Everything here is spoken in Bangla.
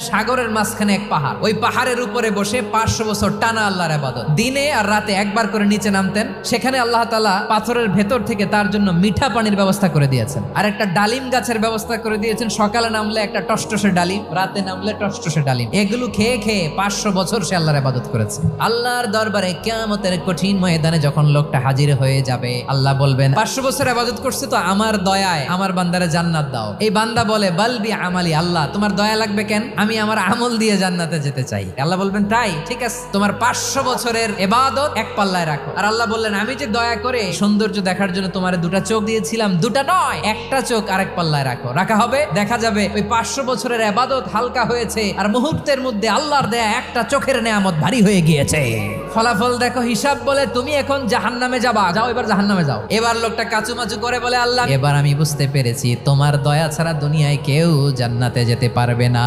সাগরের মাঝখানে এক পাহাড়, ওই পাহাড়ের উপরে বসে 500 বছর টানা আল্লাহর ইবাদত। দিনে আর রাতে একবার করে নিচে নামতেন। সেখানে আল্লাহ তাআলা পাথরের ভেতর থেকে তার জন্য মিঠা পানির ব্যবস্থা করে দিয়েছেন, আর একটা ডালিম গাছের ব্যবস্থা করে দিয়েছেন। সকালে নামলে একটা টসটসে ডালিম, রাতে নামলে টসটসে ডালিম। এগুলো খেয়ে খেয়ে 500 বছর সে আল্লাহর ইবাদত করেছে। আল্লাহর দরবারে কিয়ামতের কঠিন ময়দানে যখন লোকটা হাজির হয়ে যাবে, আল্লাহ বলবেন 500 বছর ইবাদত করছে তো আমার দয়ায় আমার বান্দারে জান্নাত দাও। এই বান্দা বলে বালবি আমালি, আল্লাহ তোমার দয়া লাগবে কেন, আমি আমার আমল দিয়ে জান্নাতে যেতে চাই। আল্লাহ বলবেন তাই ঠিক আছে, তোমার 500 বছরের ইবাদত এক পাল্লায় রাখো। আর আল্লাহ বললেন আমি যে দয়া করে সৌন্দর্য দেখার জন্য তোমার দুটা চোখ দিয়েছিলাম, দুটা নয় একটা চোখ আরেক পাল্লায় রাখো। রাখা হবে, দেখা যাবে ওই 500 বছরের ইবাদত হালকা হয়েছে আর মুহূর্তের মধ্যে আল্লাহর দেয়া একটা চোখের নেয়ামত ভারী হয়ে গিয়েছে। ফলাফল দেখো, হিসাব বলে তুমি এখন জাহান্নামে যাবা, যাও এবার জাহান্নামে যাও। এবার লোকটা কাচুমাচু করে বলে আল্লাহ এবার আমি বুঝতে পেরেছি তোমার দয়া ছাড়া দুনিয়ায় কেউ জান্নাতে যেতে পারবে না।